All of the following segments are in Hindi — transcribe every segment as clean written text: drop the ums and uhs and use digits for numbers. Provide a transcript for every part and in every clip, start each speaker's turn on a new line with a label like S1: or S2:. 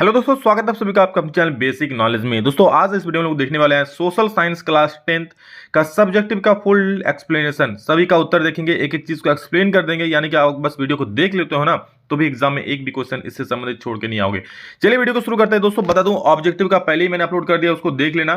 S1: हेलो दोस्तों, स्वागत है आप सभी का आपका अपने चैनल बेसिक नॉलेज में। दोस्तों आज इस वीडियो में लोग देखने वाले हैं सोशल साइंस क्लास 10th का सब्जेक्टिव का फुल एक्सप्लेनेशन। सभी का उत्तर देखेंगे, एक एक चीज को एक्सप्लेन कर देंगे, यानी कि आप बस वीडियो को देख लेते हो ना तो भी एग्जाम में एक भी क्वेश्चन इससे संबंधित छोड़ के नहीं आओगे। चलिए वीडियो को शुरू करते हैं। दोस्तों बता दूं, ऑब्जेक्टिव का पहले ही मैंने अपलोड कर दिया, उसको देख लेना,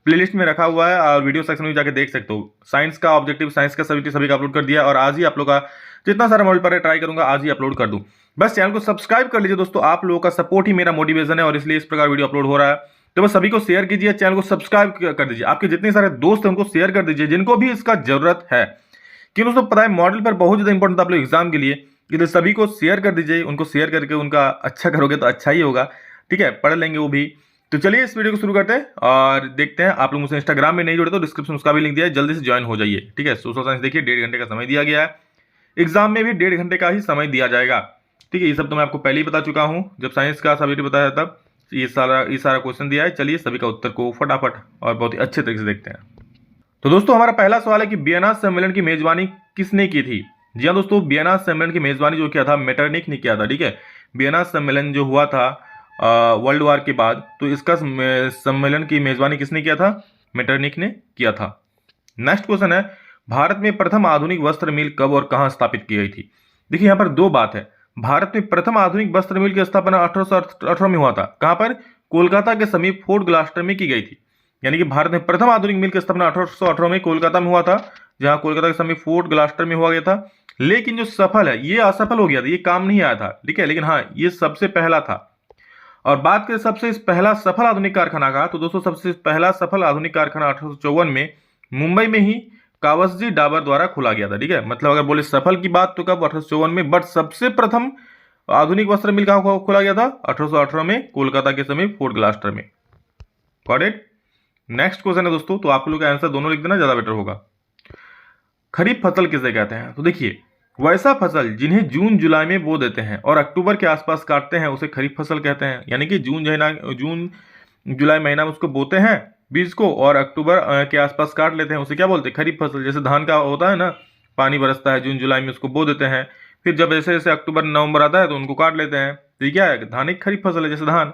S1: प्लेलिस्ट में रखा हुआ है और वीडियो सेक्शन में जाकर देख सकते हो। साइंस का ऑब्जेक्टिव, साइंस का सभी का अपलोड कर दिया और आज ही आप लोग का जितना सारा मॉडल पर ट्राई करूंगा आज ही अपलोड कर दूं। बस चैनल को सब्सक्राइब कर लीजिए दोस्तों, आप लोगों का सपोर्ट ही मेरा मोटिवेशन है और इसलिए इस प्रकार वीडियो अपलोड हो रहा है। तो बस सभी को शेयर कीजिए, चैनल को सब्सक्राइब कर दीजिए, आपके जितने सारे दोस्त हैं उनको शेयर कर दीजिए जिनको भी इसका जरूरत है। क्योंकि दोस्तों पता है मॉडल पर बहुत ज्यादा इंपॉर्टेंट था आप लोग एग्जाम के लिए, तो सभी को शेयर कर दीजिए, उनको शेयर करके उनका अच्छा करोगे तो अच्छा ही होगा। ठीक है, पढ़ लेंगे वो भी। तो चलिए इस वीडियो को शुरू करते हैं और देखते हैं। आप लोग मुझसे इंस्टाग्राम में नहीं जुड़े तो डिस्क्रिप्शन उसका भी लिंक दिया है, जल्दी से ज्वाइन हो जाइए। ठीक है, सोशल साइंस देखिए 1.5 घंटे का समय दिया गया है, एग्जाम में भी 1.5 घंटे का ही समय दिया जाएगा। ठीक है, ये सब तो मैं आपको पहले ही बता चुका हूं, जब साइंस का सब्जेक्ट बताया तब ये सारा क्वेश्चन दिया है। चलिए सभी का उत्तर को फटाफट और बहुत ही अच्छे तरीके से देखते हैं। तो दोस्तों हमारा पहला सवाल है कि वियना सम्मेलन की मेजबानी किसने की थी। जी हाँ दोस्तों, वियना सम्मेलन की मेजबानी जो किया था मेटरनिक ने किया था। ठीक है, वियना सम्मेलन जो हुआ था वर्ल्ड वार के बाद, तो इसका सम्मेलन की मेजबानी किसने किया था? मेटरनिक ने किया था। नेक्स्ट क्वेश्चन है, भारत में प्रथम आधुनिक वस्त्र मिल कब और कहां स्थापित की गई थी। देखिए यहाँ पर दो बात है, भारत में प्रथम आधुनिक वस्त्र मिल की स्थापना 1818 में हुआ था। कहां पर? कोलकाता के समीप फोर्ट ग्लास्टर में की गई थी। यानी कि भारत में प्रथम आधुनिक मिल की स्थापना 1818 में कोलकाता में हुआ था, जहां कोलकाता के समीप फोर्ट ग्लास्टर में हुआ गया था। लेकिन जो सफल है ये असफल हो गया था, ये काम नहीं आया था। ठीक है, लेकिन हाँ ये सबसे पहला था। और बात करें सबसे पहला सफल आधुनिक कारखाना का, तो दोस्तों सबसे पहला सफल आधुनिक कारखाना 1854 में मुंबई में ही कावसजी डाबर द्वारा खोला गया था। ठीक है, मतलब अगर बोले सफल की बात तो कब? 1854 में। बट सबसे प्रथम आधुनिक वस्त्र मिल कहां खोला गया था? 1818 में कोलकाता के समीप फोर्ट ग्लास्टर में। Got it? नेक्स्ट क्वेश्चन है दोस्तों, तो आप लोग का आंसर दोनों लिख देना, ज्यादा बेटर होगा। खरीफ फसल किसे कहते हैं? तो देखिए, वैसा फसल जिन्हें जून जुलाई में बो देते हैं और अक्टूबर के आसपास काटते हैं उसे खरीफ फसल कहते हैं। यानी कि जून जुलाई महीना में उसको बोते हैं बीज को और अक्टूबर के आसपास काट लेते हैं, उसे क्या बोलते हैं? खरीफ फसल। जैसे धान का होता है ना, पानी बरसता है जून जुलाई में, उसको बो देते हैं, फिर जब जैसे जैसे अक्टूबर नवंबर आता है तो उनको काट लेते हैं। तो ये क्या है? धान एक खरीफ फसल है, जैसे धान।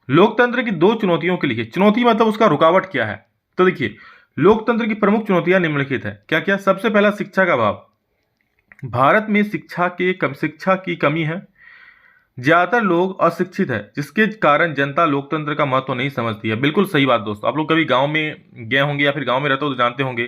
S1: लोकतंत्र की दो चुनौतियों के लिए, चुनौती मतलब उसका रुकावट क्या है? तो देखिए, लोकतंत्र की प्रमुख चुनौतियां निम्नलिखित है। क्या क्या? सबसे पहला शिक्षा का अभाव। भारत में शिक्षा की कमी है, ज्यादातर लोग अशिक्षित है, जिसके कारण जनता लोकतंत्र का महत्व नहीं समझती है। बिल्कुल सही बात दोस्तों, आप लोग कभी गांव में गए होंगे या फिर गांव में रहते हो तो जानते होंगे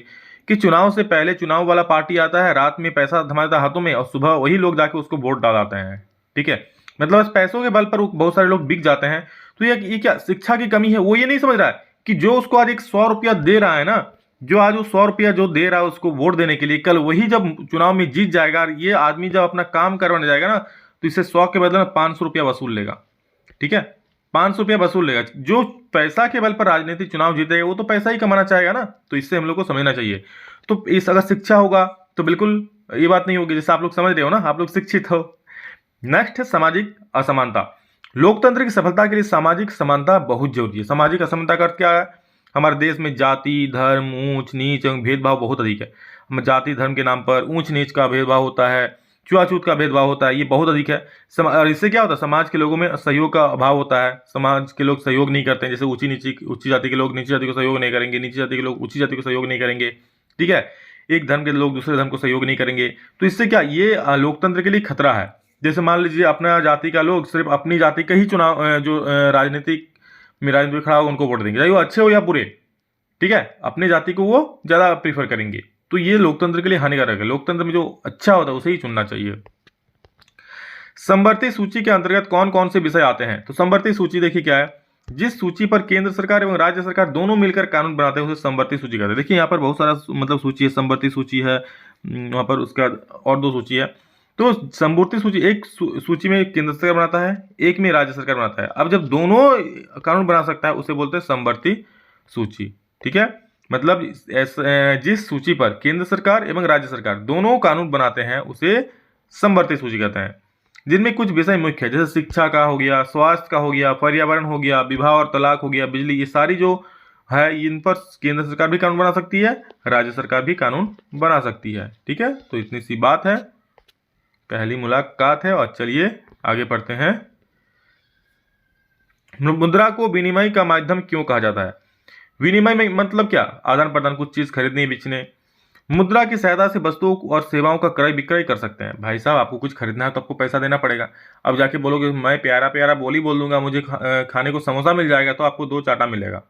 S1: कि चुनाव से पहले चुनाव वाला पार्टी आता है, रात में पैसा थमाता हाथों में और सुबह वही लोग जाके उसको वोट डालाते हैं। ठीक है, मतलब बस पैसों के बल पर बहुत सारे लोग बिक जाते हैं। तो ये क्या शिक्षा की कमी है? वो ये नहीं समझ रहा है कि जो उसको आज 100 रुपया दे रहा है ना, जो आज वो 100 रुपया जो दे रहा है उसको वोट देने के लिए, कल वही जब चुनाव में जीत जाएगा, ये आदमी जब अपना काम करवाने जाएगा ना तो इससे 100 के बदले में 500 रुपया वसूल लेगा। ठीक है, 500 रुपया वसूल लेगा। जो पैसा के बल पर राजनीतिक चुनाव जीतेगा वो तो पैसा ही कमाना चाहेगा ना, तो इससे हम लोग को समझना चाहिए। तो इस अगर शिक्षा होगा तो बिल्कुल ये बात नहीं होगी, जैसे आप लोग समझ रहे हो ना, आप लोग शिक्षित हो। नेक्स्ट है सामाजिक असमानता। लोकतंत्र की सफलता के लिए सामाजिक समानता बहुत जरूरी है। सामाजिक असमानता का अर्थ क्या है? हमारे देश में जाति, धर्म, ऊंच नीच एवं भेदभाव बहुत अधिक है। जाति धर्म के नाम पर ऊंच नीच का भेदभाव होता है, छुआछूत का भेदभाव होता है, ये बहुत अधिक है। और इससे क्या होता है? समाज के लोगों में सहयोग का अभाव होता है, समाज के लोग सहयोग नहीं करते हैं। जैसे ऊंची जाति के लोग नीची जाति को सहयोग नहीं करेंगे, नीची जाति के लोग ऊंची जाति को सहयोग नहीं करेंगे। ठीक है, एक धर्म के लोग दूसरे धर्म को सहयोग नहीं करेंगे। तो इससे क्या, ये लोकतंत्र के लिए खतरा है। जैसे मान लीजिए अपना जाति का लोग सिर्फ अपनी जाति का ही चुनाव जो राजनीतिक में खड़ा होगा उनको वोट देंगे, चाहे वो अच्छे हो या बुरे। ठीक है, अपने जाति को वो ज्यादा प्रीफर करेंगे, तो ये लोकतंत्र के लिए हानिकारक है। लोकतंत्र में जो अच्छा होता है उसे ही चुनना चाहिए। समवर्ती सूची के अंतर्गत कौन कौन से विषय आते हैं? तो समवर्ती सूची देखिए क्या है, जिस सूची पर केंद्र सरकार एवं राज्य सरकार दोनों मिलकर कानून बनाते हैं उसे समवर्ती सूची कहते हैं। देखिए यहाँ पर बहुत सारा मतलब सूची है, समवर्ती सूची है, वहां पर उसका और दो सूची है। तो समवर्ती सूची, एक सूची में केंद्र सरकार बनाता है, एक में राज्य सरकार बनाता है। अब जब दोनों कानून बना सकता है उसे बोलते हैं समवर्ती सूची। ठीक है, मतलब जिस सूची पर केंद्र सरकार एवं राज्य सरकार दोनों कानून बनाते हैं उसे समवर्ती सूची कहते हैं, जिनमें कुछ विषय मुख्य है, जैसे शिक्षा का हो गया, स्वास्थ्य का हो गया, पर्यावरण हो गया, विवाह और तलाक हो गया, बिजली, ये सारी जो है इन पर केंद्र सरकार भी कानून बना सकती है, राज्य सरकार भी कानून बना सकती है। ठीक है, तो इतनी सी बात है, पहली मुलाकात है। और चलिए आगे पढ़ते हैं। मुद्रा को विनिमय का माध्यम क्यों कहा जाता है? विनिमय में मतलब क्या? आदान प्रदान, कुछ चीज खरीदने बेचने। मुद्रा की सहायता से वस्तुओं और सेवाओं का क्रय विक्रय कर सकते हैं। भाई साहब, आपको कुछ खरीदना है तो आपको पैसा देना पड़ेगा। अब जाके बोलोगे मैं प्यारा प्यारा बोली बोल दूंगा, मुझे खाने को समोसा मिल जाएगा, तो आपको 2 चाटा मिलेगा।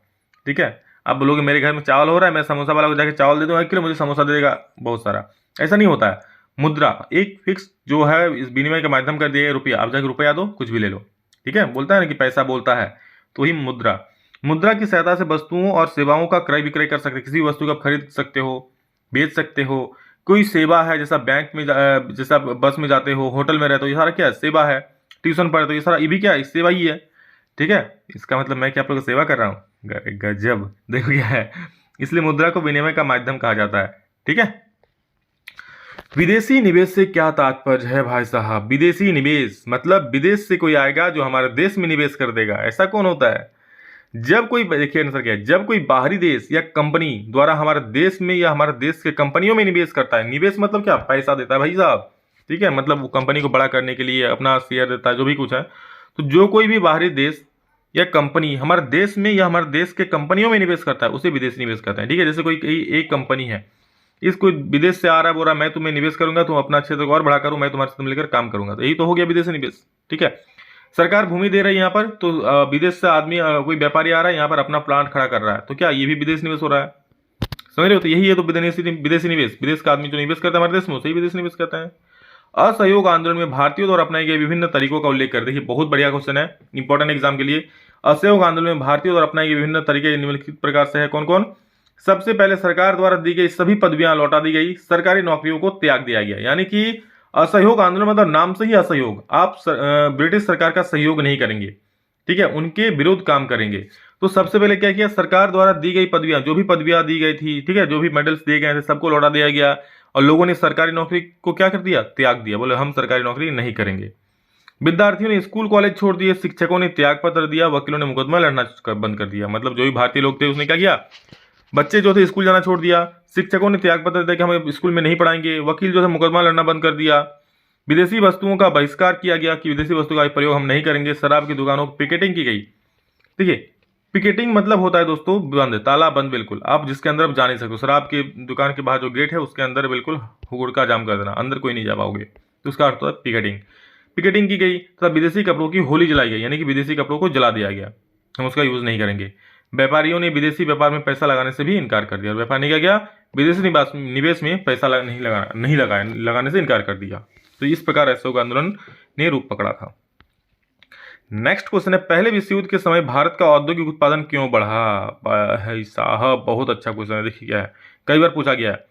S1: ठीक है। आप बोलोगे मेरे घर में चावल हो रहा है, मैं समोसा वाला को जाके चावल दे दूंगा 1 किलो, मुझे समोसा दे देगा बहुत सारा। ऐसा नहीं होता है। मुद्रा एक फिक्स जो है इस विनिमय का माध्यम कर दिया रुपया। आप जाके रुपया दो, कुछ भी ले लो। ठीक है। बोलता है ना कि पैसा बोलता है, तो वही मुद्रा। मुद्रा की सहायता से वस्तुओं और सेवाओं का क्रय विक्रय कर सकते हैं। किसी भी वस्तु को आप खरीद सकते हो, बेच सकते हो। कोई सेवा है, जैसा बैंक में जैसा बस में जाते हो, होटल में रहते हो, ये सारा क्या है? सेवा है। ट्यूशन पढ़ते हो, ये सारा ये भी क्या है? सेवा ही है। ठीक है। इसका मतलब मैं क्या आप लोगों की सेवा कर रहा हूँ? गजब। देखो क्या है, इसलिए मुद्रा को विनिमय का माध्यम कहा जाता है। ठीक है। विदेशी निवेश से क्या तात्पर्य है भाई साहब? विदेशी निवेश मतलब विदेश से कोई आएगा जो हमारे देश में निवेश कर देगा। ऐसा कौन होता है? जब कोई, देखिए आंसर क्या है, जब कोई बाहरी देश या कंपनी द्वारा हमारे देश में या हमारे देश के कंपनियों में निवेश करता है। निवेश मतलब क्या? पैसा देता है भाई साहब। ठीक है। मतलब वो कंपनी को बड़ा करने के लिए अपना शेयर देता है, जो भी कुछ है। तो जो कोई भी बाहरी देश या कंपनी हमारे देश में या हमारे देश के कंपनियों में निवेश करता है, उसे विदेशी निवेश करते हैं। ठीक है। जैसे कोई एक कंपनी है, इस कोई विदेश से आ रहा है, बोल रहा है मैं तुम्हें निवेश करूंगा, तुम अपना क्षेत्र को और बड़ा करो, मैं तुम्हारे साथ मिलकर काम करूंगा, तो यही तो हो गया विदेशी निवेश। ठीक है। सरकार भूमि दे रही है यहाँ पर, तो विदेश से आदमी कोई व्यापारी आ रहा है यहाँ पर अपना प्लांट खड़ा कर रहा है, तो क्या ये भी विदेश निवेश हो रहा है? समझ रहे हो? तो यही है तो विदेशी निवेश। विदेश का आदमी जो निवेश करता है हमारे देश में, उसे ही विदेशी निवेश करता है। असहयोग आंदोलन में भारतीयों द्वारा अपनाए गए विभिन्न तरीकों का उल्लेख कर। देखिए बहुत बढ़िया क्वेश्चन है, इंपॉर्टेंट एग्जाम के लिए। असहयोग आंदोलन में भारतीयों द्वारा अपनाए गए विभिन्न तरीके निम्नलिखित प्रकार से है। कौन कौन? सबसे पहले सरकार द्वारा दी गई सभी पदवियां लौटा दी गई, सरकारी नौकरियों को त्याग दिया गया। यानी कि असहयोग आंदोलन मतलब नाम से ही असहयोग। आप ब्रिटिश सरकार का सहयोग नहीं करेंगे। ठीक है। उनके विरुद्ध काम करेंगे। तो सबसे पहले क्या किया? सरकार द्वारा दी गई पदवियां, जो भी पदवियां दी गई थी, ठीक है, जो भी मेडल्स दिए गए थे, सबको लौटा दिया गया। और लोगों ने सरकारी नौकरी को क्या कर दिया? त्याग दिया। बोले हम सरकारी नौकरी नहीं करेंगे। विद्यार्थियों ने स्कूल कॉलेज छोड़ दिए, शिक्षकों ने त्याग पत्र दिया, वकीलों ने मुकदमा लड़ना बंद कर दिया। मतलब जो भी भारतीय लोग थे उसने क्या किया? बच्चे जो थे स्कूल जाना छोड़ दिया, शिक्षकों ने त्याग पत्र दिया कि हम स्कूल में नहीं पढ़ाएंगे, वकील जो थे मुकदमा लड़ना बंद कर दिया। विदेशी वस्तुओं का बहिष्कार किया गया कि विदेशी वस्तु का प्रयोग हम नहीं करेंगे। शराब की दुकानों पर पिकेटिंग की गई। देखिए पिकेटिंग मतलब होता है दोस्तों बंद, ताला बंद बिल्कुल, आप जिसके अंदर आप जा नहीं सकते। शराब की दुकान के बाहर जो गेट है उसके अंदर बिल्कुल हुड़का जाम कर देना, अंदर कोई नहीं जा पाओगे, तो उसका अर्थ होता है पिकेटिंग। पिकेटिंग की गई तथा विदेशी कपड़ों की होली जलाई गई, यानी कि विदेशी कपड़ों को जला दिया गया, हम उसका यूज नहीं करेंगे। व्यापारियों ने विदेशी व्यापार में पैसा लगाने से भी इनकार कर दिया। व्यापार ने क्या किया? विदेशी निवेश में पैसा लगाने से इनकार कर दिया। तो इस प्रकार असहयोग आंदोलन ने रूप पकड़ा था। नेक्स्ट क्वेश्चन है, पहले विश्व युद्ध के समय भारत का औद्योगिक उत्पादन क्यों बढ़ा? है साहब बहुत अच्छा क्वेश्चन है। देखिए क्या है, कई बार पूछा गया है।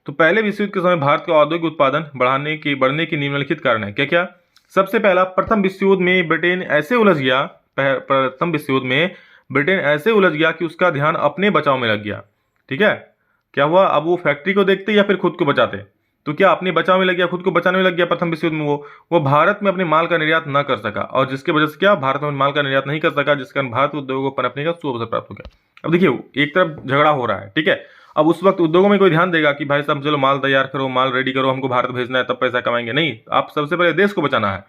S1: तो पहले विश्व युद्ध के समय भारत का औद्योगिक उत्पादन बढ़ने के निम्नलिखित कारण है। क्या क्या? सबसे पहला, प्रथम विश्व युद्ध में ब्रिटेन ऐसे उलझ गया कि उसका ध्यान अपने बचाव में लग गया। ठीक है। क्या हुआ? अब वो फैक्ट्री को देखते या फिर खुद को बचाते? तो क्या अपने बचाव में लग गया, खुद को बचाने में लग गया। प्रथम विश्व युद्ध में वो भारत में अपने माल का निर्यात न कर सका, और जिसकी वजह से क्या, भारत में माल का निर्यात नहीं कर सका, जिसके कारण भारत उद्योगों को पनपने का सुअवसर प्राप्त हो गया। अब देखिए एक तरफ झगड़ा हो रहा है, ठीक है। अब उस वक्त उद्योगों में कोई ध्यान देगा कि भाई साहब चलो माल तैयार करो, माल रेडी करो, हमको भारत भेजना है, तब पैसा कमाएंगे? नहीं, आप सबसे पहले देश को बचाना है।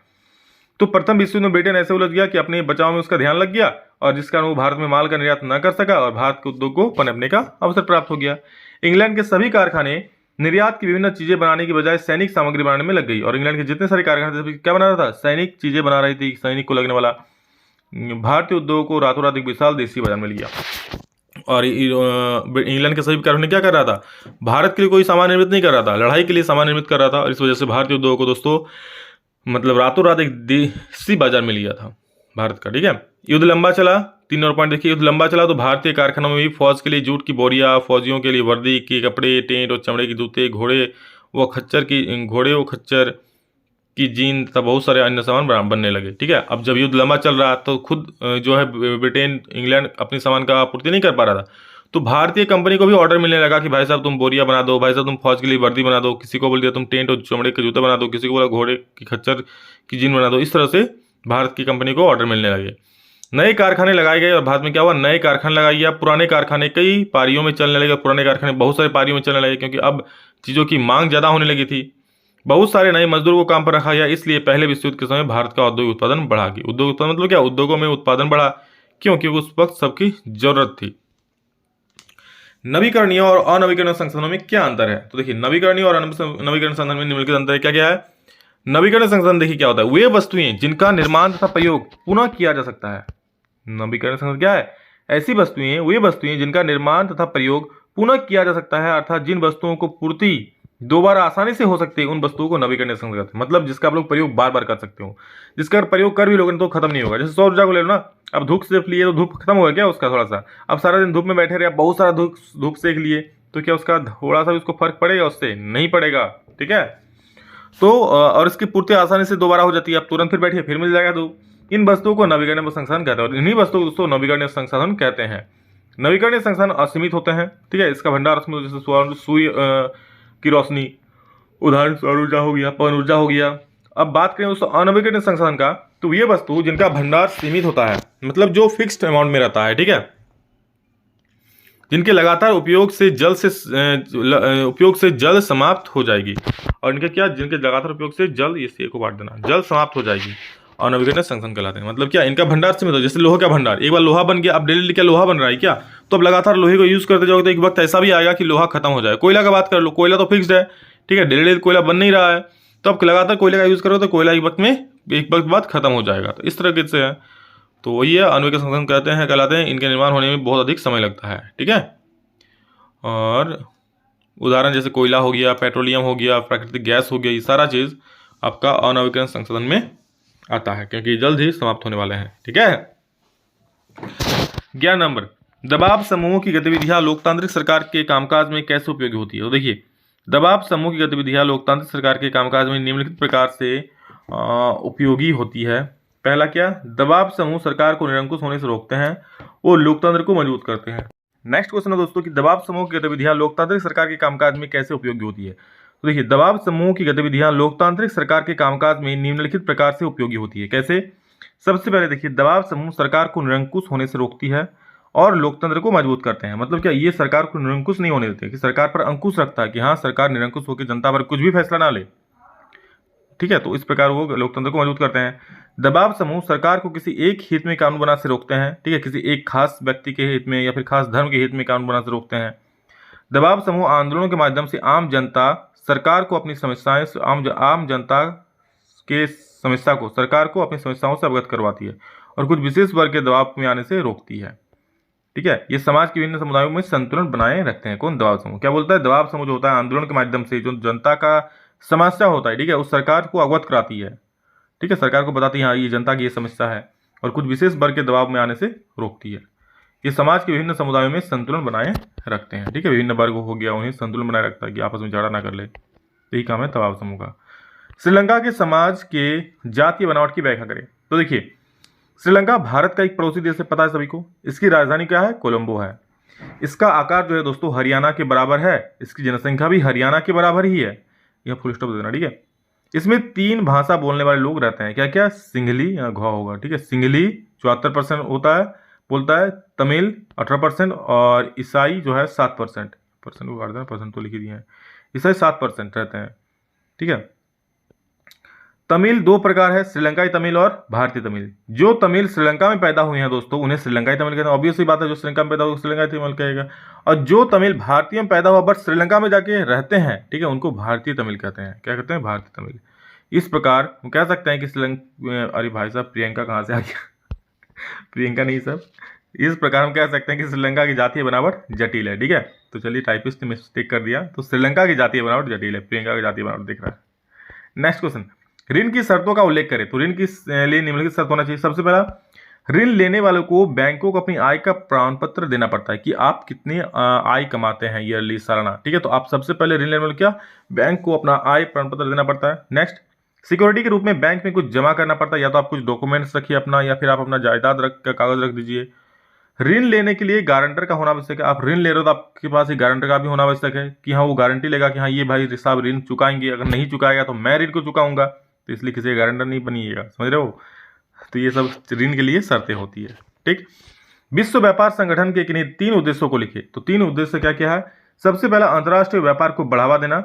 S1: तो प्रथम विश्व युद्ध में ब्रिटेन ऐसे उलझ गया कि अपने बचाव में उसका ध्यान लग गया, और जिस कारण वो भारत में माल का निर्यात न कर सका, और भारत के उद्योग को पनपने का अवसर प्राप्त हो गया। इंग्लैंड के सभी कारखाने निर्यात की विभिन्न चीजें बनाने की बजाय सैनिक सामग्री बनाने में लग गई, और इंग्लैंड के जितने सारे कारखाने थे क्या बना रहा था? सैनिक चीजें बना रही थी, सैनिक को लगने वाला। भारतीय उद्योग को रातों रात एक विशाल देशी बाजार मिल गया। और इंग्लैंड के सभी कारखाने क्या कर रहा था? भारत के लिए कोई सामान निर्मित नहीं कर रहा था, लड़ाई के लिए सामान निर्मित कर रहा था, और इस वजह से भारतीय उद्योग को दोस्तों मतलब रातों रात एक देशी बाजार मिल गया था भारत का। ठीक है। युद्ध लंबा चला, 3 और पॉइंट देखिए। युद्ध लंबा चला तो भारतीय कारखानों में भी फौज के लिए जूट की बोरियां, फौजियों के लिए वर्दी के कपड़े, टेंट और चमड़े के जूते, घोड़े व खच्चर की जीन तथा बहुत सारे अन्य सामान बनने लगे। ठीक है। अब जब युद्ध लंबा चल रहा तो खुद जो है ब्रिटेन, इंग्लैंड अपने सामान का आपूर्ति नहीं कर पा रहा था, तो भारतीय कंपनी को भी ऑर्डर मिलने लगा कि भाई साहब तुम बोरिया बना दो, भाई साहब तुम फौज के लिए वर्दी बना दो, किसी को बोल दिया तुम टेंट और चमड़े के जूते बना दो, किसी को बोला घोड़े की खच्चर की जीन बना दो। इस तरह से भारत की कंपनी को ऑर्डर मिलने लगे। नए कारखाने लगाए गए, और भारत में क्या हुआ? नए कारखाने लगाए गया। पुराने कारखाने कई पारियों में चलने लगे, पुराने कारखाने बहुत सारे पारियों में चलने लगे, क्योंकि अब चीज़ों की मांग ज़्यादा होने लगी थी। बहुत सारे नए मजदूरों को काम पर रखा गया। इसलिए पहले विश्व युद्ध के समय भारत का औद्योगिक उत्पादन बढ़ा गया। उद्योग उत्पादन मतलब क्या? उद्योगों में उत्पादन बढ़ा, क्योंकि उस वक्त सबकी जरूरत थी। नवीकरणीय और अनवीकरणीय संसाधनों में क्या अंतर है? तो देखिए, नवीकरणीय और नवीकरणीय संसाधन में निम्नलिखित अंतर है। क्या क्या है? नवीकरणीय संसाधन देखिए क्या होता है, वे वस्तुएं जिनका निर्माण तथा प्रयोग पुनः किया जा सकता है। नवीकरणीय संसाधन क्या है? ऐसी वस्तुएं, वे वस्तुएं जिनका निर्माण तथा प्रयोग पुनः किया जा सकता है, अर्थात जिन वस्तुओं को पूर्ति दोबारा आसानी से हो सकती है, उन वस्तुओं को नवीकरणीय संसाधन कहते हैं। मतलब जिसका आप लोग प्रयोग बार बार कर सकते हो, जिसका प्रयोग कर भी लोगे तो खत्म नहीं होगा। जैसे सौर ऊर्जा को ले लो ना, अब धूप सेक लिए तो धूप खत्म हो गया क्या उसका थोड़ा सा, अब सारा दिन धूप में बैठे रहे, बहुत सारा धूप सेक लिए तो क्या उसका थोड़ा सा उसको फर्क पड़ेगा? उससे नहीं पड़ेगा। ठीक है, तो और इसकी पूर्ति आसानी से दोबारा हो जाती है, आप तुरंत फिर बैठिए फिर मिल जाएगा धूप। इन वस्तुओं को नवीकरणीय संसाधन कहते हैं और इन्हीं वस्तुओं को दोस्तों नवीकरणीय संसाधन कहते हैं। नवीकरणीय संसाधन असीमित होते हैं। ठीक है, इसका भंडार असीमित, जैसे सूर्य की रोशनी, उदाहरण सौर ऊर्जा हो गया, पवन ऊर्जा हो गया। अब बात करें दोस्तों अनवीकरणीय संसाधन का, तो ये वस्तु जिनका भंडार सीमित होता है, मतलब जो फिक्स्ड अमाउंट में रहता है। ठीक है, जिनके लगातार उपयोग से जल्द समाप्त हो जाएगी, और इनके क्या, जिनके लगातार उपयोग से जल्द, ये को बांट देना, जल्द समाप्त हो जाएगी, और नवीकरणीय संसाधन कहलाते हैं। मतलब क्या, इनका भंडार सीमित हो। जैसे लोहा का भंडार, एक बार लोहा बन गया, अब डेली क्या लोहा बन रहा है क्या, तो अब लगातार लोहे को यूज करते जाओगे तो एक वक्त ऐसा भी आएगा कि लोहा खत्म हो जाए। कोयला का बात कर लो, कोयला तो फिक्स्ड है। ठीक है, डेली कोयला बन नहीं रहा है, तो अब लगातार कोयले का यूज करो तो कोयला एक वक्त बाद खत्म हो जाएगा। तो इस तरह से है, तो वही है अनवीकरणीय संसाधन कहलाते हैं। इनके निर्माण होने में बहुत अधिक समय लगता है। ठीक है, और उदाहरण जैसे कोयला हो गया, पेट्रोलियम हो गया, प्राकृतिक गैस हो गया, ये सारा चीज आपका अनवीकरणीय संसाधन में आता है, क्योंकि जल्द ही समाप्त होने वाले हैं। ठीक है, 11 नंबर, दबाव समूहों की गतिविधियां लोकतांत्रिक सरकार के कामकाज में कैसे उपयोगी होती है? तो देखिए, दबाव समूह की गतिविधियां लोकतांत्रिक सरकार के कामकाज में निम्नलिखित प्रकार से उपयोगी होती है। पहला क्या, दबाव समूह सरकार को निरंकुश होने से रोकते हैं, वो लोकतंत्र को मजबूत करते हैं। नेक्स्ट क्वेश्चन है दोस्तों कि दबाव समूह की गतिविधियां लोकतांत्रिक सरकार के कामकाज में कैसे उपयोगी होती है? तो देखिए, दबाव समूह की गतिविधियां लोकतांत्रिक सरकार के कामकाज में निम्नलिखित प्रकार से उपयोगी होती है। कैसे? सबसे पहले देखिए, दबाव समूह सरकार को निरंकुश होने से रोकती है और लोकतंत्र को मजबूत करते हैं। मतलब क्या, ये सरकार को निरंकुश नहीं होने देते, कि सरकार पर अंकुश रखता है कि हाँ सरकार निरंकुश होकर जनता पर कुछ भी फैसला ना ले। ठीक है, तो इस प्रकार वो लोकतंत्र को मजबूत करते हैं। दबाव समूह सरकार को किसी एक हित में कानून बनाने से रोकते हैं। ठीक है, किसी एक खास व्यक्ति के हित में या फिर खास धर्म के हित में कानून बनाने से रोकते हैं। दबाव समूह आंदोलनों के माध्यम से आम जनता सरकार को अपनी समस्याएं, आम जनता के समस्या को सरकार को अपनी समस्याओं से अवगत करवाती है और कुछ विशेष वर्ग के दबाव में आने से रोकती है। ठीक है, ये समाज के विभिन्न समुदायों में संतुलन बनाए रखते हैं। कौन? दबाव समूह। क्या बोलता है? दबाव समूह जो होता है आंदोलन के माध्यम से जो जनता का समस्या होता है, ठीक है, उस सरकार को अवगत कराती है। ठीक है, सरकार को बताती है हाँ ये जनता की ये समस्या है, और कुछ विशेष वर्ग के दबाव में आने से रोकती है। ये समाज के विभिन्न समुदायों में संतुलन बनाए रखते हैं। ठीक है, विभिन्न वर्ग हो गया, उन्हें संतुलन बनाए रखता है कि आपस में झगड़ा ना कर ले। यही काम है दबाव समूह का। श्रीलंका के समाज के जातीय बनावट की व्याख्या करें। तो देखिए, श्रीलंका भारत का एक पड़ोसी देश है, पता है सभी को। इसकी राजधानी क्या है? कोलंबो है। इसका आकार जो है दोस्तों हरियाणा के बराबर है, इसकी जनसंख्या भी हरियाणा के बराबर ही है। यह फुल स्टॉप देना। ठीक है, इसमें 3 भाषा बोलने वाले लोग रहते हैं। क्या क्या? सिंहली, यहाँ घ होगा। ठीक है, सिंहली 74% होता है, बोलता है, तमिल 18% और ईसाई जो है 7%। परसेंट को काट देना, परसेंट तो लिख दिए हैं। ईसाई 7% रहते हैं। ठीक है, तमिल 2 प्रकार है, श्रीलंकाई तमिल और भारतीय तमिल। जो तमिल श्रीलंका में पैदा हुए हैं दोस्तों उन्हें श्रीलंकाई तमिल कहते हैं। ऑब्वियस सी बात है, जो श्रीलंका में पैदा हुआ श्रीलंकाई तमिल कहेगा। और जो तमिल भारतीय में पैदा हुआ बट श्रीलंका में जाके रहते हैं, ठीक है, उनको भारतीय तमिल कहते हैं। क्या कहते हैं? भारतीय तमिल। इस प्रकार हम कह सकते हैं कि श्रीलंका, अरे भाई साहब प्रियंका कहाँ से आ गया प्रियंका नहीं सब। इस प्रकार हम कह सकते हैं कि श्रीलंका की जातीय बनावट जटिल है। ठीक है, तो चलिए टाइपिस्ट ने मिस्टेक कर दिया, तो श्रीलंका की जातीय बनावट जटिल है, प्रियंका की जातीय बनावट दिख रहा है। नेक्स्ट क्वेश्चन, ऋण की शर्तों का उल्लेख करें। तो ऋण के लिए निम्नलिखित शर्त होना चाहिए। सबसे पहला, ऋण लेने वालों को बैंकों को अपनी आय का प्रमाण पत्र देना पड़ता है कि आप कितनी आय कमाते हैं ईयरली, सालाना। ठीक है, तो आप सबसे पहले ऋण लेने वाले क्या, बैंक को अपना आय प्रमाण पत्र देना पड़ता है। नेक्स्ट, सिक्योरिटी के रूप में बैंक में कुछ जमा करना पड़ता है, या तो आप कुछ डॉक्यूमेंट्स रखिए अपना, या फिर आप अपना जायदाद का कागज रख दीजिए। ऋण लेने के लिए गारंटर का होना आवश्यक है। आप ऋण ले रहे हो तो आपके पास एक गारंटर का भी होना आवश्यक है कि हाँ वो गारंटी लेगा कि हाँ ये भाई साहब ऋण चुकाएंगे, अगर नहीं चुकाएगा तो मैं ऋण को चुकाऊंगा, तो इसलिए किसी गारंटर नहीं बनिएगा, समझ रहे हो। तो ये सब ऋण के लिए शर्तें होती है। ठीक, विश्व व्यापार संगठन के किन्हीं 3 उद्देश्यों को लिखे। तो 3 उद्देश्य क्या क्या है? सबसे पहला, अंतर्राष्ट्रीय व्यापार को बढ़ावा देना।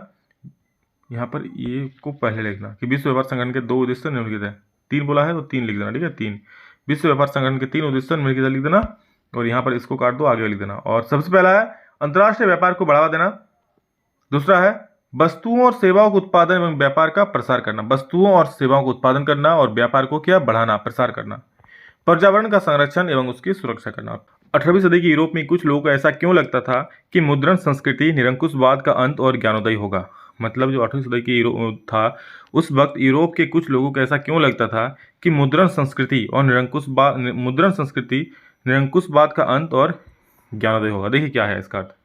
S1: यहाँ पर ये को पहले लिखना कि विश्व व्यापार संगठन के 2 उद्देश्य निम्नलिखित है। 3 बोला है तो 3 लिख देना। ठीक है, 3, विश्व व्यापार संगठन के 3 उद्देश्य निम्नलिखित लिख देना, और यहाँ पर इसको काट दो, आगे लिख देना। और सबसे पहला है अंतर्राष्ट्रीय व्यापार को बढ़ावा देना, दूसरा है वस्तुओं और सेवाओं के उत्पादन एवं व्यापार का प्रसार करना, वस्तुओं और सेवाओं को उत्पादन करना और व्यापार को क्या बढ़ाना, प्रसार करना, पर्यावरण का संरक्षण एवं उसकी सुरक्षा करना। 18वीं सदी की यूरोप में कुछ लोगों को ऐसा क्यों लगता था कि मुद्रण संस्कृति निरंकुशवाद का अंत और ज्ञानोदय होगा। मतलब जो 18वीं सदी की यूरोप था, उस वक्त यूरोप के कुछ लोगों को ऐसा क्यों लगता था कि मुद्रण संस्कृति निरंकुशवाद का अंत और ज्ञानोदय होगा। देखिए क्या है इसका अर्थ।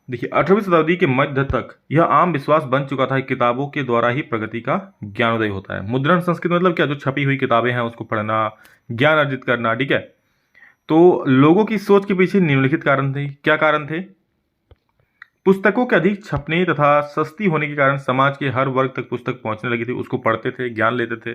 S1: देखिए 18वीं शताब्दी के मध्य तक यह आम विश्वास बन चुका था कि किताबों के द्वारा ही प्रगति का ज्ञानोदय होता है। मुद्रण संस्कृति मतलब क्या, जो छपी हुई किताबें हैं उसको पढ़ना, ज्ञान अर्जित करना, ठीक है। तो लोगों की सोच के पीछे निम्नलिखित कारण थे। क्या कारण थे? पुस्तकों के अधिक छपने तथा सस्ती होने के कारण समाज के हर वर्ग तक पुस्तक पहुंचने लगी थी, उसको पढ़ते थे, ज्ञान लेते थे,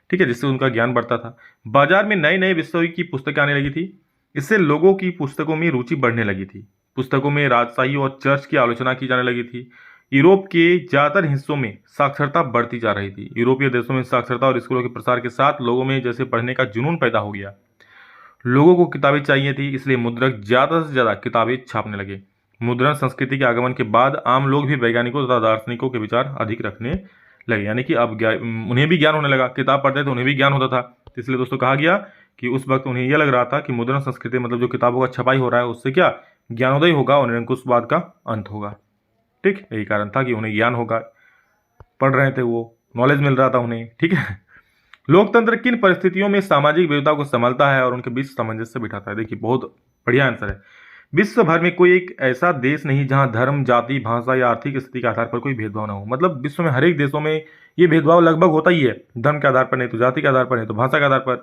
S1: ठीक है, जिससे उनका ज्ञान बढ़ता था। बाजार में नए नए विषयों की पुस्तकें आने लगी थी, इससे लोगों की पुस्तकों में रुचि बढ़ने लगी थी। पुस्तकों में राजशाही और चर्च की आलोचना की जाने लगी थी। यूरोप के ज्यादातर हिस्सों में साक्षरता बढ़ती जा रही थी। यूरोपीय देशों में साक्षरता और स्कूलों के प्रसार के साथ लोगों में जैसे पढ़ने का जुनून पैदा हो गया। लोगों को किताबें चाहिए थी, इसलिए मुद्रक ज्यादा से ज्यादा किताबें छापने लगे। मुद्रण संस्कृति के आगमन के बाद आम लोग भी वैज्ञानिकों तथा दार्शनिकों के विचार अधिक रखने लगे, यानी कि अब उन्हें भी ज्ञान होने लगा। किताब पढ़ते थे, उन्हें भी ज्ञान होता था। इसलिए दोस्तों कहा गया कि उस वक्त उन्हें यह लग रहा था कि मुद्रण संस्कृति मतलब जो किताबों का छपाई हो रहा है उससे क्या ज्ञानोदय होगा और निरंकुशवाद का अंत होगा। ठीक, यही कारण था कि उन्हें ज्ञान होगा, पढ़ रहे थे, वो नॉलेज मिल रहा था उन्हें, ठीक है। लोकतंत्र किन परिस्थितियों में सामाजिक विविधता को संभालता है और उनके बीच सामंजस्य बिठाता है? देखिए बहुत बढ़िया आंसर है। विश्व भर में कोई एक ऐसा देश नहीं जहां धर्म, जाति, भाषा या आर्थिक स्थिति के आधार पर कोई भेदभाव न हो। मतलब विश्व में हर एक देशों में ये भेदभाव लगभग होता ही है, धर्म के आधार पर नहीं तो जाति के आधार पर नहीं तो भाषा के आधार पर।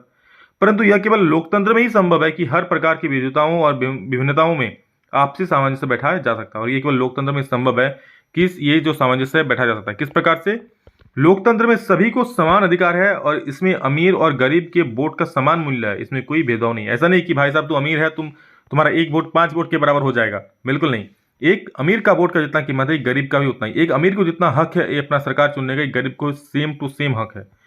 S1: परंतु यह केवल लोकतंत्र में ही संभव है कि हर प्रकार की विविधताओं और विभिन्नताओं में आपसी सामंजस्य बैठाया जा सकता है, और ये केवल लोकतंत्र में संभव है कि ये जो सामंजस्य है बैठा जा सकता है। किस प्रकार से? लोकतंत्र में सभी को समान अधिकार है और इसमें अमीर और गरीब के वोट का समान मूल्य है, इसमें कोई भेदभाव नहीं है। ऐसा नहीं कि भाई साहब तू अमीर है, तुम्हारा एक वोट 5 वोट के बराबर हो जाएगा, बिल्कुल नहीं। एक अमीर का वोट का जितना कीमत है, गरीब का भी उतना ही। एक अमीर को जितना हक है ये अपना सरकार चुनने का, एक गरीब को सेम टू सेम हक है।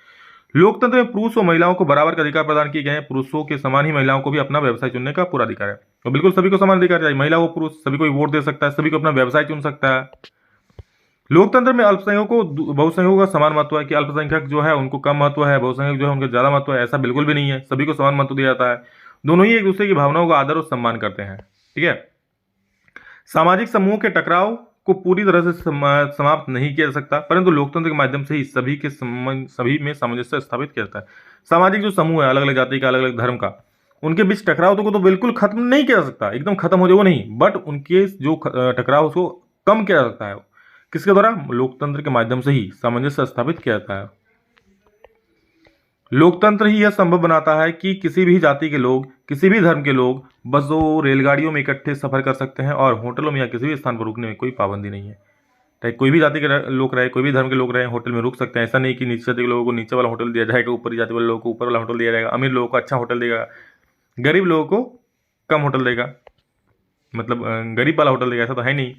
S1: लोकतंत्र में पुरुष और महिलाओं को बराबर का अधिकार प्रदान किए गए हैं। पुरुषों के समान ही महिलाओं को भी अपना व्यवसाय चुनने का पूरा अधिकार है, और बिल्कुल सभी को समान अधिकार चाहिए। महिला हो पुरुष सभी को वोट दे सकता है, सभी को अपना व्यवसाय चुन सकता है। लोकतंत्र में अल्पसंख्यकों को बहुसंख्यकों का समान महत्व है, कि अल्पसंख्यक जो है उनको कम महत्व है, बहुसंख्यक जो है उनको ज्यादा महत्व है, ऐसा बिल्कुल भी नहीं है। सभी को समान महत्व दिया जाता है। दोनों ही एक दूसरे की भावनाओं का आदर और सम्मान करते हैं, ठीक है। सामाजिक समूहों के टकराव को पूरी तरह से समाप्त नहीं किया जा सकता, परंतु लोकतंत्र के माध्यम से ही सभी में सामंजस्य स्थापित किया जाता है। सामाजिक जो समूह है, अलग अलग जाति का, अलग अलग धर्म का, उनके बीच टकराव को तो बिल्कुल खत्म नहीं किया जा सकता, एकदम खत्म हो जाए वो नहीं, बट उनके जो टकराव उसको कम किया जा सकता है। किसके द्वारा? लोकतंत्र के माध्यम से ही सामंजस्य स्थापित किया जाता है। लोकतंत्र ही यह संभव बनाता है कि किसी भी जाति के लोग, किसी भी धर्म के लोग बसों, रेलगाड़ियों में इकट्ठे सफर कर सकते हैं, और होटलों में या किसी भी स्थान पर रुकने में कोई पाबंदी नहीं है। चाहे कोई भी जाति के लोग रहे, कोई भी धर्म के लोग रहे, होटल में रुक सकते हैं। ऐसा नहीं कि नीचे जाति के लोगों को नीचे वाला होटल दिया जाएगा, ऊपर जाति वाले लोगों को ऊपर वाला होटल दिया जाएगा, अमीर लोगों को अच्छा होटल देगा, गरीब लोगों को कम होटल देगा, मतलब गरीब वाला होटल देगा, ऐसा तो है नहीं।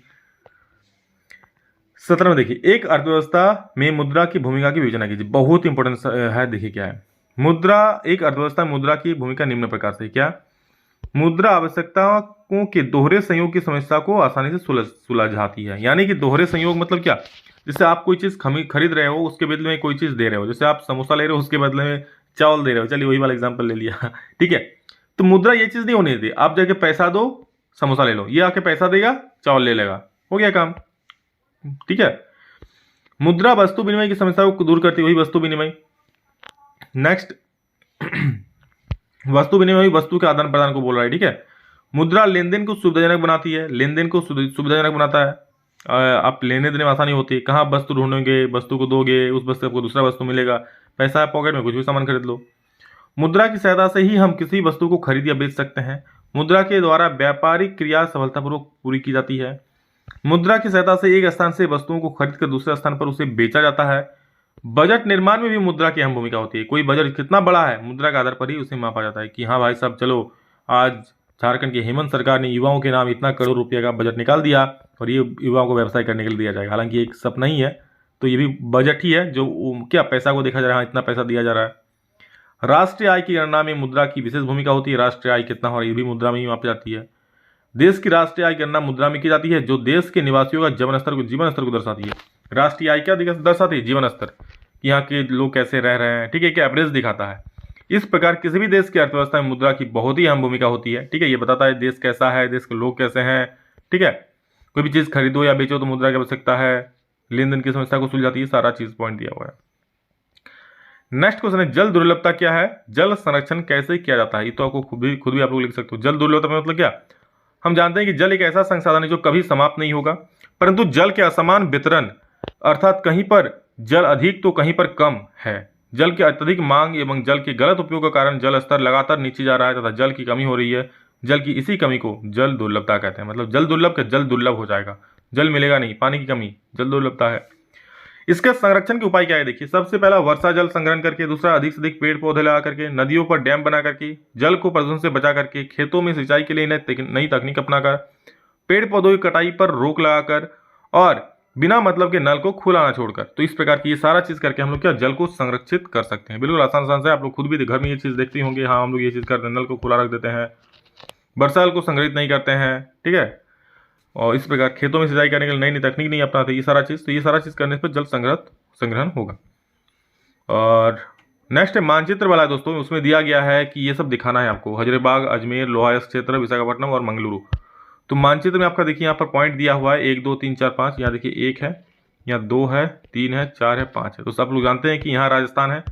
S1: 17 में देखिए, एक अर्थव्यवस्था में मुद्रा की भूमिका की विवेचना कीजिए। बहुत इंपॉर्टेंट है, देखिए क्या है मुद्रा। एक अर्थव्यवस्था में मुद्रा की भूमिका निम्न प्रकार से क्या? मुद्रा आवश्यकताओं के दोहरे संयोग की समस्या को आसानी से सुलझाती है। यानी कि दोहरे संयोग मतलब क्या? जैसे आप कोई चीज खरीद रहे हो, उसके बदले में कोई चीज दे रहे हो। जैसे आप समोसा ले रहे हो, उसके बदले में चावल दे रहे हो। चलिए वही वाला एग्जाम्पल ले लिया, ठीक है। तो मुद्रा ये चीज नहीं होनी थी, आप जाके पैसा दो, समोसा ले लो, ये आके पैसा देगा, चावल ले लेगा, हो गया काम, ठीक है। मुद्रा वस्तु विनिमय की समस्या को दूर करती हुई वस्तु विनिमय। नेक्स्ट, वस्तु विनिमय वस्तु के आदान प्रदान को बोल रहा है, ठीक है। मुद्रा लेन देन को सुविधाजनक बनाती है, लेन देन को सुविधाजनक बनाता है। आप लेने देने में आसानी होती है। कहाँ वस्तु ढूंढोगे, वस्तु को दोगे, उस वस्तु आपको दूसरा वस्तु मिलेगा। पैसा है पॉकेट में, कुछ भी सामान खरीद लो। मुद्रा की सहायता से ही हम किसी वस्तु को खरीद या बेच सकते हैं। मुद्रा के द्वारा व्यापारिक क्रिया सफलतापूर्वक पूरी की जाती है। मुद्रा की सहायता से एक स्थान से वस्तुओं को खरीद कर दूसरे स्थान पर उसे बेचा जाता है। बजट निर्माण में भी मुद्रा की अहम भूमिका होती है। कोई बजट कितना बड़ा है, मुद्रा के आधार पर ही उसे मापा जाता है कि हाँ भाई साहब चलो, आज झारखंड की हेमंत सरकार ने युवाओं के नाम इतना करोड़ रुपये का बजट निकाल दिया और ये युवाओं को व्यवसाय करने के लिए दिया जाएगा। हालांकि एक सपना ही है, तो ये भी बजट ही है, जो क्या पैसा को देखा जा रहा है, इतना पैसा दिया जा रहा है। राष्ट्रीय आय की गणना में मुद्रा की विशेष भूमिका होती है। राष्ट्रीय आय कितना हो रहा है ये भी मुद्रा में ही मापी जाती है। देश की राष्ट्रीय आय की गणना मुद्रा में की जाती है, जो देश के निवासियों का जीवन स्तर को दर्शाती है। राष्ट्रीय आय क्या दर्शाती है? जीवन स्तर, यहाँ के लोग कैसे रह रहे हैं, ठीक है, क्या एवरेज दिखाता है। इस प्रकार किसी भी देश की अर्थव्यवस्था में मुद्रा की बहुत ही अहम भूमिका होती है, ठीक है। ये बताता है देश कैसा है, देश के लोग कैसे हैं, ठीक है। कोई भी चीज़ खरीदो या बेचो तो मुद्रा की आवश्यकता है, लेन देन की समस्या को सुलझाती है, सारा चीज़ पॉइंट दिया हुआ है। नेक्स्ट क्वेश्चन है, जल दुर्लभता क्या है? जल संरक्षण कैसे किया जाता है? ये तो आपको खुद भी आप लोग लिख सकते हो। जल दुर्लभता में मतलब क्या? हम जानते हैं कि जल एक ऐसा संसाधन है जो कभी समाप्त नहीं होगा, परंतु जल के असमान वितरण, अर्थात कहीं पर जल अधिक तो कहीं पर कम है। जल की अत्यधिक मांग एवं जल के गलत उपयोग के कारण जल स्तर लगातार नीचे जा रहा है तथा जल की कमी हो रही है। जल की इसी कमी को जल दुर्लभता कहते हैं। मतलब जल दुर्लभ का जल दुर्लभ हो जाएगा, जल मिलेगा नहीं, पानी की कमी, जल दुर्लभता है। इसके संरक्षण के उपाय क्या है? देखिए, सबसे पहला वर्षा जल संग्रहण करके, दूसरा अधिक से अधिक पेड़ पौधे लगा करके, नदियों पर डैम बना करके, जल को प्रदूषण से बचा करके, खेतों में सिंचाई के लिए नई तकनीक अपनाकर, पेड़ पौधों की कटाई पर रोक लगाकर और बिना मतलब के नल को खुला ना छोड़कर। तो इस प्रकार की ये सारा चीज करके हम लोग क्या जल को संरक्षित कर सकते हैं। बिल्कुल आसान आसान से आप लोग खुद भी घर में ये चीज देखते होंगे। हाँ, हम लोग ये चीज करते हैं, नल को खुला रख देते हैं, वर्षा जल को संग्रहित नहीं करते हैं, ठीक है। और इस प्रकार खेतों में सिंचाई करने के लिए नई नई तकनीक नहीं अपनाते। ये सारा चीज करने पर जल संग्रहण होगा। और नेक्स्ट है मानचित्र वाला है दोस्तों, उसमें दिया गया है कि ये सब दिखाना है आपको, हजारीबाग, अजमेर, लोहायस क्षेत्र, विशाखापट्टनम और मंगलुरु। तो मानचित्र में आपका देखिए यहाँ पर पॉइंट दिया हुआ है 1 2 3 4 5। यहाँ देखिए 1 है, यहाँ 2 है, 3 है, 4 है, 5 है। तो सब लोग जानते हैं कि यहाँ राजस्थान है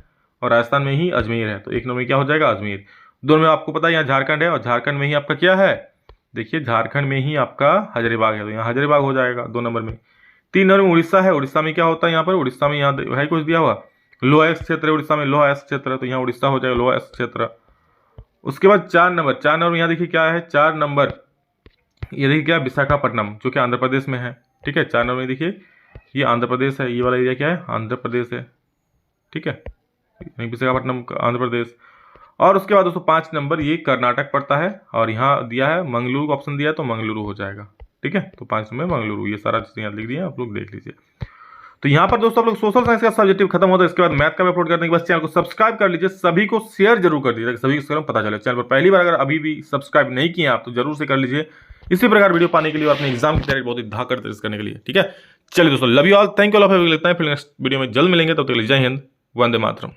S1: और राजस्थान में ही अजमेर है, तो 1 नंबर में क्या हो जाएगा? अजमेर। 2 में आपको पता है यहाँ झारखंड है और झारखंड में ही आपका क्या है? देखिए झारखंड में ही आपका हजारीबाग है, तो यहाँ हजारीबाग हो जाएगा 2 नंबर में। 3 नंबर में उड़ीसा है। उड़ीसा में क्या होता है? यहाँ पर उड़ीसा में यहाँ है कुछ दिया हुआ, लोहायस क्षेत्र है उड़ीसा में, लोहायस क्षेत्र, तो यहाँ उड़ीसा हो जाएगा लोहायस क्षेत्र। उसके बाद 4 नंबर में यहाँ देखिए क्या है? 4 नंबर ये देखिए क्या? विशाखापट्टनम, जो कि आंध्र प्रदेश में है, ठीक है। 4 नंबर में देखिए ये आंध्र प्रदेश है, ये वाला एरिया क्या है? आंध्र प्रदेश है, ठीक है, विशाखापट्टनम आंध्र प्रदेश। और उसके बाद दोस्तों 5 नंबर ये कर्नाटक पड़ता है और यहाँ दिया है मंगलुरु का ऑप्शन दिया है, तो मंगलुरु हो जाएगा, ठीक है। तो 5 नंबर मंगलुरु, ये सारा चीज़ यहाँ लिख दिया, आप लोग देख लीजिए। तो यहाँ पर दोस्तों आप लोग सोशल साइंस का सब्जेक्टिव खत्म होता है, इसके बाद मैथ का भी अपलोड करने के बाद चैनल को सब्सक्राइब कर लीजिए, सभी को शेयर जरूर कर दीजिए, सभी को पता चले। चैनल पर पहली बार अगर अभी भी सब्सक्राइब नहीं किए आप तो जरूर से कर लीजिए, इसी प्रकार वीडियो पाने के लिए और अपने एग्जाम की तैयारी बहुत ही धाकर करने के लिए, ठीक है। चलिए दोस्तों, love you all, thank you all, लगता है फिर नेक्स्ट वीडियो में जल्द मिलेंगे, तब तक जय हिंद, वंदे मातरम।